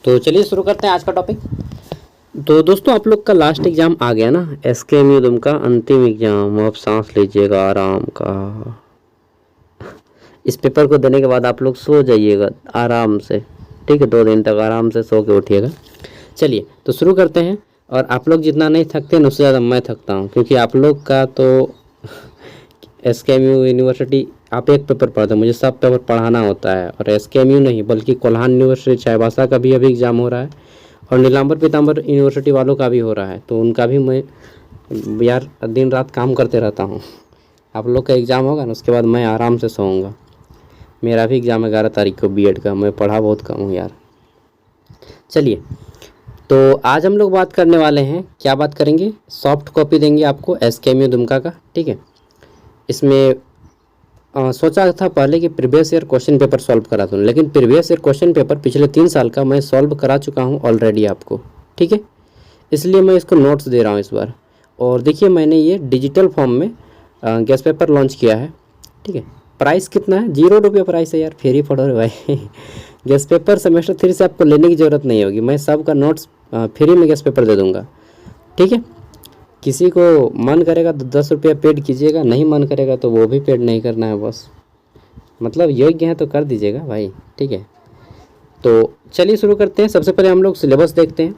तो चलिए शुरू करते हैं आज का टॉपिक। तो दोस्तों आप लोग का लास्ट एग्ज़ाम आ गया ना, एसकेएमयू तुमका अंतिम एग्ज़ाम। अब सांस लीजिएगा आराम का। इस पेपर को देने के बाद आप लोग सो जाइएगा आराम से, ठीक है। 2 दिन तक आराम से सो के उठिएगा। चलिए तो शुरू करते हैं। और आप लोग जितना नहीं थकते हैं उससे ज़्यादा मैं थकता हूँ, क्योंकि आप लोग का तो एसकेएमयू यूनिवर्सिटी आप एक पेपर पढ़ते हैं, मुझे सब पेपर पढ़ाना होता है। और एसकेएमयू नहीं बल्कि कोल्हान यूनिवर्सिटी चाईबासा का भी अभी एग्ज़ाम हो रहा है, और नीलांबर पीतांबर यूनिवर्सिटी वालों का भी हो रहा है। तो उनका भी मैं यार दिन रात काम करते रहता हूँ। आप लोग का एग्ज़ाम होगा ना, उसके बाद मैं आराम से सोऊंगा। मेरा भी एग्ज़ाम 11 तारीख को बीएड का। मैं पढ़ा बहुत कम हूँ यार। चलिए तो आज हम लोग बात करने वाले हैं, क्या बात करेंगे, सॉफ्ट कॉपी देंगे आपको एसकेएमयू दुमका का, ठीक है। इसमें सोचा था पहले कि previous year question paper solve करा दूँ, लेकिन प्रीवियस ईयर क्वेश्चन पेपर पिछले 3 साल का मैं सॉल्व करा चुका हूँ ऑलरेडी आपको, ठीक है। इसलिए मैं इसको नोट्स दे रहा हूँ इस बार। और देखिए मैंने ये डिजिटल फॉर्म में गेस्ट पेपर लॉन्च किया है, ठीक है। प्राइस कितना है? 0 रुपये प्राइस है यार, फ्री पढ़ो रे भाई। गेस्ट पेपर सेमेस्टर 3 से आपको लेने की ज़रूरत नहीं होगी। मैं सबका नोट्स फ्री में गेस्ट पेपर दे दूँगा, ठीक है। किसी को मन करेगा तो 10 रुपया पेड कीजिएगा, नहीं मन करेगा तो वो भी पेड नहीं करना है, बस मतलब योग्य है तो कर दीजिएगा भाई, ठीक है। तो चलिए शुरू करते हैं। सबसे पहले हम लोग सिलेबस देखते हैं।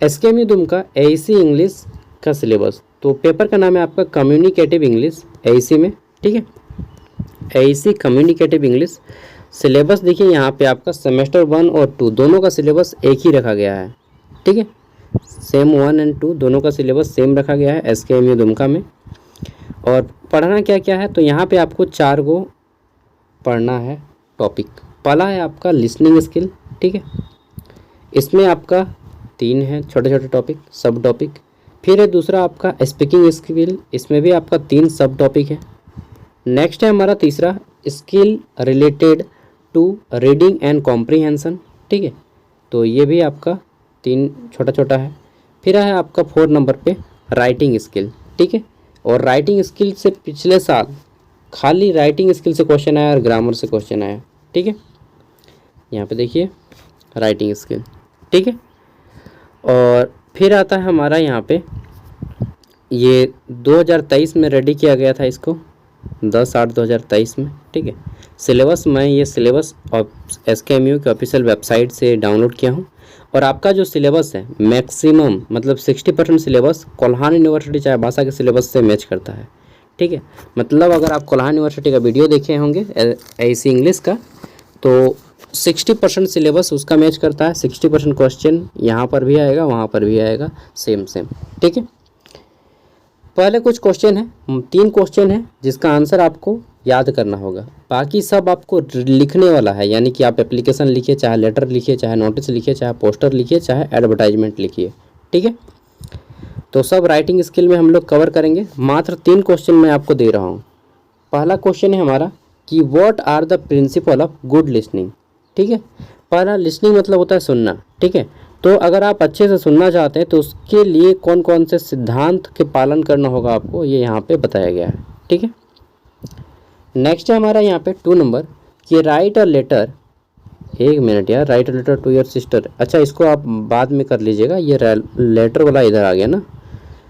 एसकेएमयू दुमका एईसी इंग्लिश का सिलेबस। तो पेपर का नाम है आपका कम्युनिकेटिव इंग्लिश एईसी में, ठीक है। एईसी कम्युनिकेटिव इंग्लिश सिलेबस देखिए यहाँ पे आपका सेमेस्टर 1 और 2 दोनों का सिलेबस एक ही रखा गया है, ठीक है। सेम 1 और 2 दोनों का सिलेबस सेम रखा गया है एसकेएमयू दुमका में। और पढ़ना क्या क्या है, तो यहाँ पे आपको 4 गो पढ़ना है टॉपिक। पहला है आपका लिसनिंग स्किल, ठीक है। इसमें आपका 3 है छोटे छोटे टॉपिक, सब टॉपिक। फिर है दूसरा आपका स्पीकिंग स्किल, इसमें भी आपका 3 सब टॉपिक है। नेक्स्ट है हमारा तीसरा skill related to reading and comprehension, ठीक है। तो ये भी आपका 3 छोटा छोटा है। फिर है आपका 4 नंबर पे राइटिंग स्किल, ठीक है। और राइटिंग स्किल से पिछले साल खाली राइटिंग स्किल से क्वेश्चन आया और ग्रामर से क्वेश्चन आया, ठीक है। यहाँ पे देखिए राइटिंग स्किल, ठीक है। और फिर आता है हमारा यहाँ पे ये 2023 में रेडी किया गया था इसको, 10/8/2023 में, ठीक है। सिलेबस मैं ये सिलेबस एसकेएमयू के ऑफिशियल वेबसाइट से डाउनलोड किया हूँ। और आपका जो सिलेबस है मैक्सिमम मतलब 60% सिलेबस कोल्हान यूनिवर्सिटी चाईबासा के सिलेबस से मैच करता है, ठीक है। मतलब अगर आप कोल्हान यूनिवर्सिटी का वीडियो देखे होंगे एईसी इंग्लिश का, तो 60% सिलेबस उसका मैच करता है। 60% क्वेश्चन यहाँ पर भी आएगा, वहाँ पर भी आएगा, सेम, ठीक है। पहले कुछ क्वेश्चन है, 3 क्वेश्चन है जिसका आंसर आपको याद करना होगा। बाकी सब आपको लिखने वाला है, यानी कि आप एप्लीकेशन लिखिए, चाहे लेटर लिखिए, चाहे नोटिस लिखिए, चाहे पोस्टर लिखिए, चाहे एडवर्टाइजमेंट लिखिए, ठीक है। तो सब राइटिंग स्किल में हम लोग कवर करेंगे। मात्र 3 क्वेश्चन मैं आपको दे रहा हूँ। पहला क्वेश्चन है हमारा कि what are the principle of good listening, ठीक है। पहला लिसनिंग मतलब होता है सुनना, ठीक है। तो अगर आप अच्छे से सुनना चाहते हैं तो उसके लिए कौन कौन से सिद्धांत के पालन करना होगा आपको, ये यहाँ पे बताया गया है, ठीक है। नेक्स्ट है हमारा यहाँ पे 2 नंबर कि राइट अ लेटर, 1 मिनट यार, write a letter to your sister. अच्छा इसको आप बाद में कर लीजिएगा, ये लेटर वाला इधर आ गया ना।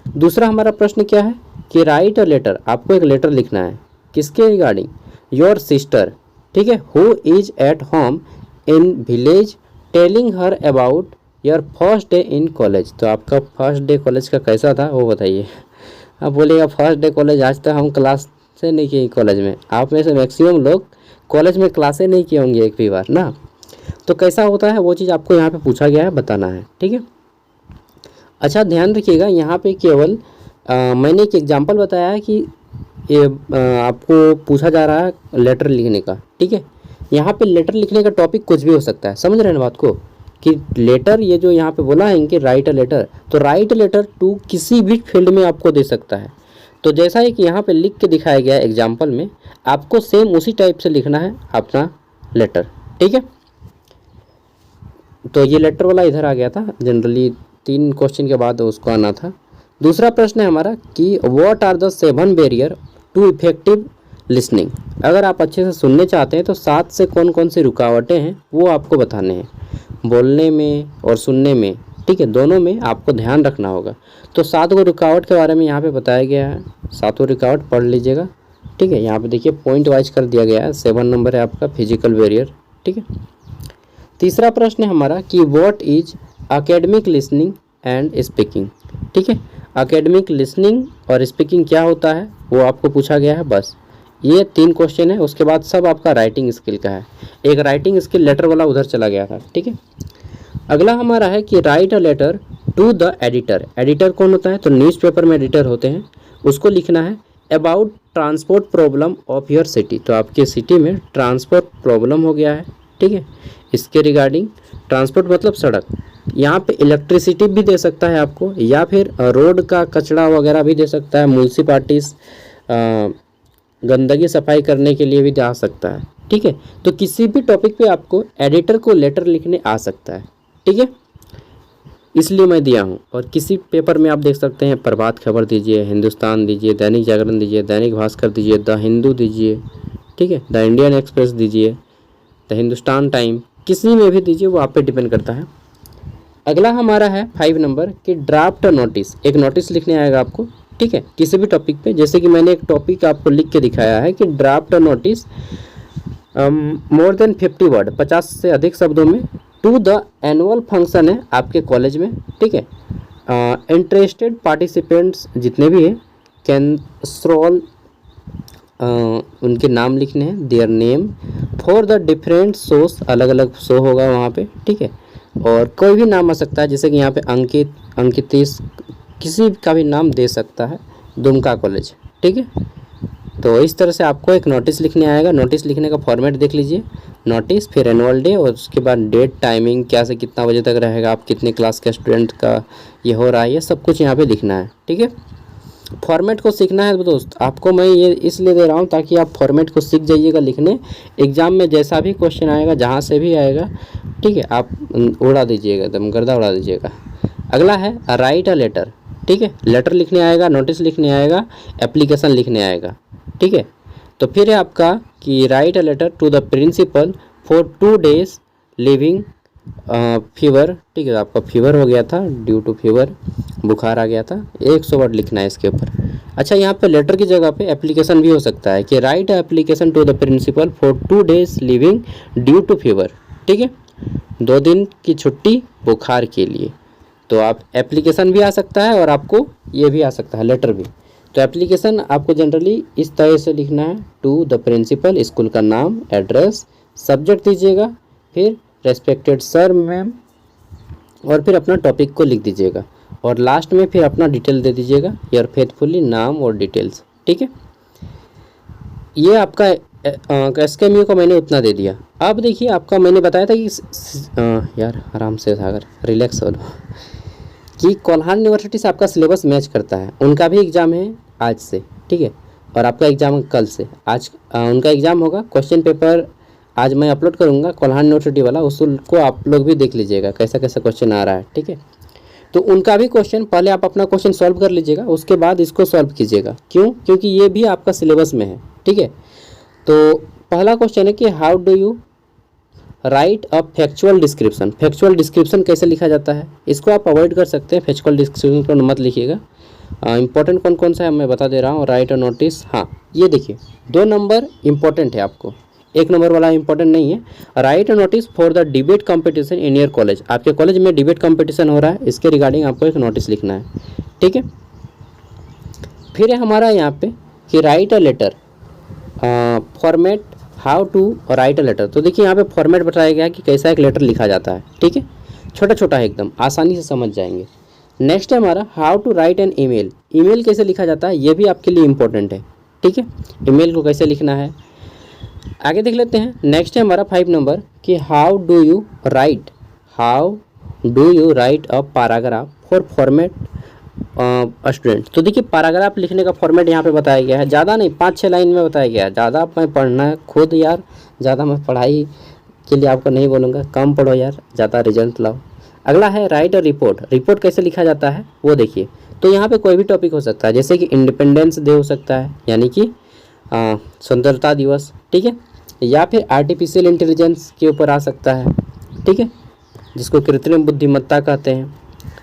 दूसरा हमारा प्रश्न क्या है कि राइट अ लेटर, आपको एक लेटर लिखना है, किसके रिगार्डिंग, योर सिस्टर, ठीक है, who is at home in village telling her about your first day in college. तो आपका फर्स्ट डे कॉलेज का कैसा था वो बताइए। आप बोलिएगा फर्स्ट डे कॉलेज, आज तक हम क्लास से नहीं किए कॉलेज में। आप में से मैक्सिमम लोग कॉलेज में क्लासें नहीं किए होंगे एक भी बार ना। तो कैसा होता है वो चीज़ आपको यहाँ पे पूछा गया है, बताना है, ठीक है। अच्छा ध्यान रखिएगा यहाँ पे केवल मैंने एक एग्जांपल बताया है कि ये आपको पूछा जा रहा है लेटर लिखने का, ठीक है। यहाँ पे लेटर लिखने का टॉपिक कुछ भी हो सकता है, समझ रहे हैं ना बात को, कि लेटर ये जो यहाँ पे बोला है इनके राइट अ लेटर, तो राइट लेटर टू किसी भी फील्ड में आपको दे सकता है। तो जैसा है कि यहाँ पे लिख के दिखाया गया है एग्जाम्पल में, आपको सेम उसी टाइप से लिखना है अपना लेटर, ठीक है। तो ये लेटर वाला इधर आ गया था, जनरली 3 क्वेश्चन के बाद उसको आना था। दूसरा प्रश्न है हमारा कि what are the 7 barrier to effective listening. अगर आप अच्छे से सुनने चाहते हैं तो 7 से कौन कौन सी रुकावटें हैं वो आपको बताने हैं। बोलने में और सुनने में, ठीक है, दोनों में आपको ध्यान रखना होगा। तो 7 गो रुकावट के बारे में यहाँ पे बताया गया है, 7 रुकावट पढ़ लीजिएगा, ठीक है। यहाँ पे देखिए पॉइंट वाइज कर दिया गया है। 7 नंबर है आपका फिजिकल बैरियर, ठीक है। तीसरा प्रश्न है हमारा कि what is academic listening and speaking, ठीक है। एकेडमिक लिसनिंग और स्पीकिंग क्या होता है वो आपको पूछा गया है। बस ये 3 क्वेश्चन है, उसके बाद सब आपका राइटिंग स्किल का है। एक राइटिंग स्किल लेटर वाला उधर चला गया था, ठीक है। अगला हमारा है कि write a letter to the editor. Editor कौन होता है? तो न्यूज़पेपर में एडिटर होते हैं, उसको लिखना है about transport problem of your city. तो आपके सिटी में ट्रांसपोर्ट प्रॉब्लम हो गया है, ठीक है। इसके रिगार्डिंग ट्रांसपोर्ट मतलब सड़क, यहाँ पे इलेक्ट्रिसिटी भी दे सकता है आपको, या फिर रोड का कचरा वगैरह भी दे सकता है, म्यूनसिपालिटीज़ गंदगी सफाई करने के लिए भी जा सकता है, ठीक है। तो किसी भी टॉपिक पे आपको एडिटर को लेटर लिखने आ सकता है, ठीक है, इसलिए मैं दिया हूँ। और किसी पेपर में आप देख सकते हैं प्रभात खबर दीजिए, हिंदुस्तान दीजिए, दैनिक जागरण दीजिए, दैनिक भास्कर दीजिए, द हिंदू दीजिए, ठीक है, द इंडियन एक्सप्रेस दीजिए, द हिंदुस्तान टाइम, किसी में भी दीजिए, वो आप पे डिपेंड करता है। अगला हमारा है 5 नंबर कि ड्राफ्ट नोटिस। एक नोटिस लिखने आएगा आपको, ठीक है, किसी भी टॉपिक पे। जैसे कि मैंने एक टॉपिक आपको लिख के दिखाया है कि draft notice more than 50 word, 50 से अधिक शब्दों में, टू द एनुअल फंक्शन है आपके कॉलेज में, ठीक है। इंटरेस्टेड पार्टिसिपेंट्स जितने भी हैं कैन स्क्रॉल, उनके नाम लिखने हैं, their name for the different shows, अलग अलग शो होगा वहाँ पे, ठीक है। और कोई भी नाम आ सकता है, जैसे कि यहाँ पे अंकित, अंकितीश, किसी का भी नाम दे सकता है, दुमका कॉलेज, ठीक है। तो इस तरह से आपको एक नोटिस लिखने आएगा। नोटिस लिखने का फॉर्मेट देख लीजिए, नोटिस, फिर एनुअल डे, और उसके बाद डेट, टाइमिंग, क्या से कितना बजे तक रहेगा, आप कितने क्लास के स्टूडेंट का ये हो रहा है, ये सब कुछ यहाँ पे लिखना है, ठीक है। फॉर्मेट को सीखना है दोस्त, आपको मैं ये इसलिए दे रहा हूँ ताकि आप फॉर्मेट को सीख जाइएगा लिखने। एग्ज़ाम में जैसा भी क्वेश्चन आएगा, जहाँ से भी आएगा, ठीक है, आप उड़ा दीजिएगा, एकदम गर्दा उड़ा दीजिएगा। अगला है राइट अ लेटर, ठीक है। लेटर लिखने आएगा, नोटिस लिखने आएगा, एप्लीकेशन लिखने आएगा, ठीक है। तो फिर है आपका कि write a letter to the principal for 2 days leaving fever, ठीक है। आपका फीवर हो गया था, ड्यू टू फीवर, बुखार आ गया था, 100 वर्ड लिखना है इसके ऊपर। अच्छा, यहाँ पे लेटर की जगह पे एप्लीकेशन भी हो सकता है कि write application to the principal for 2 days leaving due to fever, ठीक है, 2 दिन की छुट्टी बुखार के लिए। तो आप एप्लीकेशन भी आ सकता है और आपको ये भी आ सकता है, लेटर भी। तो एप्लीकेशन आपको जनरली इस तरह से लिखना है, टू द प्रिंसिपल, स्कूल का नाम, एड्रेस, सब्जेक्ट दीजिएगा, फिर रेस्पेक्टेड सर मैम, और फिर अपना टॉपिक को लिख दीजिएगा, और लास्ट में फिर अपना डिटेल दे दीजिएगा, योर फेथफुली, नाम और डिटेल्स, ठीक है। ये आपका एसकेएमयू को मैंने उतना दे दिया। अब देखिए आपका मैंने बताया था कि यार आराम से सागर, रिलैक्स हो लो, कि कोल्हान यूनिवर्सिटी से आपका सिलेबस मैच करता है। उनका भी एग्ज़ाम है आज से, ठीक है, और आपका एग्ज़ाम कल से। आज उनका एग्ज़ाम होगा, क्वेश्चन पेपर आज मैं अपलोड करूंगा कोल्हान यूनिवर्सिटी वाला, उसको आप लोग भी देख लीजिएगा कैसा कैसा क्वेश्चन आ रहा है, ठीक है। तो उनका भी क्वेश्चन, पहले आप अपना क्वेश्चन सॉल्व कर लीजिएगा, उसके बाद इसको सॉल्व कीजिएगा। क्यों? क्योंकि ये भी आपका सिलेबस में है, ठीक है। तो पहला क्वेश्चन है कि how do you right a factual description. Factual description कैसे लिखा जाता है, इसको आप अवॉइड कर सकते हैं, फैक्चुअल डिस्क्रिप्शन को मत लिखिएगा। इंपॉर्टेंट कौन कौन सा है मैं बता दे रहा हूँ। राइट अ नोटिस, हाँ ये देखिए 2 नंबर इंपॉर्टेंट है आपको, 1 नंबर वाला इंपॉर्टेंट नहीं है। Right a notice for the debate competition in your college, आपके कॉलेज में डिबेट कंपटीशन हो रहा है, इसके रिगार्डिंग आपको एक नोटिस लिखना है, ठीक है। फिर है हमारा यहाँ पे कि write a letter, format, how to write a letter. तो देखिए यहाँ पे फॉर्मेट बताया गया है कि कैसा एक लेटर लिखा जाता है, ठीक है, छोटा छोटा है एकदम, आसानी से समझ जाएंगे। नेक्स्ट है हमारा how to write an email. Email कैसे लिखा जाता है, ये भी आपके लिए इंपॉर्टेंट है, ठीक है, ईमेल को कैसे लिखना है। आगे देख लेते हैं। नेक्स्ट है हमारा 5 नंबर कि how do you right a paragraph for format student. तो देखिए पैराग्राफ लिखने का फॉर्मेट यहाँ पे बताया गया है, ज़्यादा नहीं 5-6 लाइन में बताया गया है। ज़्यादा मैं पढ़ना है खुद यार, ज़्यादा मैं पढ़ाई के लिए आपको नहीं बोलूँगा, कम पढ़ो यार, ज़्यादा रिजल्ट लाओ। अगला है राइट अ रिपोर्ट। रिपोर्ट कैसे लिखा जाता है वो देखिए। तो यहाँ पे कोई भी टॉपिक हो सकता है, जैसे कि इंडिपेंडेंस डे हो सकता है, यानी कि स्वतंत्रता दिवस, ठीक है, या फिर आर्टिफिशियल इंटेलिजेंस के ऊपर आ सकता है, ठीक है। जिसको कृत्रिम बुद्धिमत्ता कहते हैं,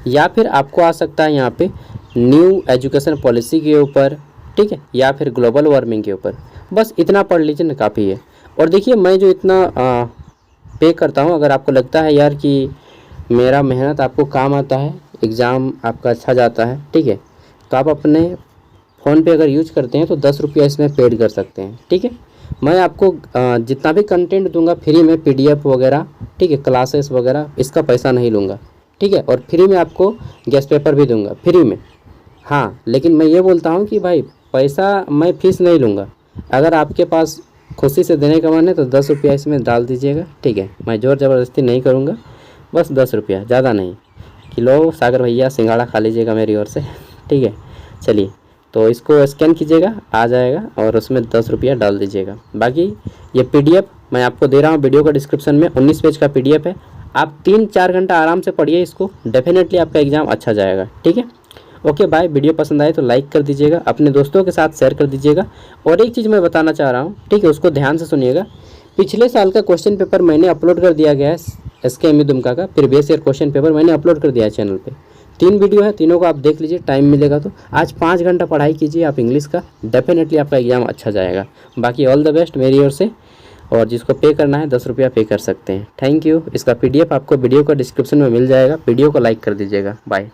या फिर आपको आ सकता है यहाँ पे न्यू एजुकेशन पॉलिसी के ऊपर, ठीक है, या फिर ग्लोबल वार्मिंग के ऊपर। बस इतना पढ़ लीजिए ना, काफ़ी है। और देखिए मैं जो इतना पे करता हूँ, अगर आपको लगता है यार कि मेरा मेहनत आपको काम आता है, एग्ज़ाम आपका अच्छा जाता है, ठीक है, तो आप अपने फ़ोन पे अगर यूज करते हैं तो 10 रुपया इसमें पेड कर सकते हैं, ठीक है। मैं आपको जितना भी कंटेंट दूंगा फ्री में, PDF वगैरह, ठीक है, क्लासेस वगैरह, इसका पैसा नहीं लूँगा, ठीक है। और फ्री में आपको गेस्ट पेपर भी दूंगा, फ्री में। हाँ, लेकिन मैं ये बोलता हूँ कि भाई पैसा मैं फ़ीस नहीं लूँगा। अगर आपके पास खुशी से देने का मन है तो 10 रुपया इसमें डाल दीजिएगा, ठीक है। मैं ज़ोर ज़बरदस्ती नहीं करूँगा, बस 10 रुपया, ज़्यादा नहीं। कि लो सागर भैया सिंघाड़ा खा लीजिएगा मेरी ओर से, ठीक है। चलिए, तो इसको स्कैन कीजिएगा, आ जाएगा, और उसमें 10 रुपया डाल दीजिएगा। बाकी ये PDF मैं आपको दे रहा हूँ वीडियो का डिस्क्रिप्शन में, 19 पेज का PDF है। आप 3-4 घंटा आराम से पढ़िए इसको, डेफिनेटली आपका एग्ज़ाम अच्छा जाएगा, ठीक है। Okay bye. वीडियो पसंद आए तो लाइक कर दीजिएगा, अपने दोस्तों के साथ शेयर कर दीजिएगा। और एक चीज़ मैं बताना चाह रहा हूँ, ठीक है, उसको ध्यान से सुनिएगा। पिछले साल का क्वेश्चन पेपर मैंने अपलोड कर दिया गया है, SKMU दुमका का प्रीवियस ईयर क्वेश्चन पेपर मैंने अपलोड कर दिया है चैनल पे। 3 वीडियो है, तीनों को आप देख लीजिए, टाइम मिलेगा तो। आज 5 घंटा पढ़ाई कीजिए आप इंग्लिश का, डेफिनेटली आपका एग्ज़ाम अच्छा जाएगा। बाकी ऑल द बेस्ट मेरी ओर से। और जिसको पे करना है 10 रुपया पे कर सकते हैं। Thank you. इसका PDF आपको वीडियो का डिस्क्रिप्शन में मिल जाएगा। वीडियो को लाइक कर दीजिएगा। बाय।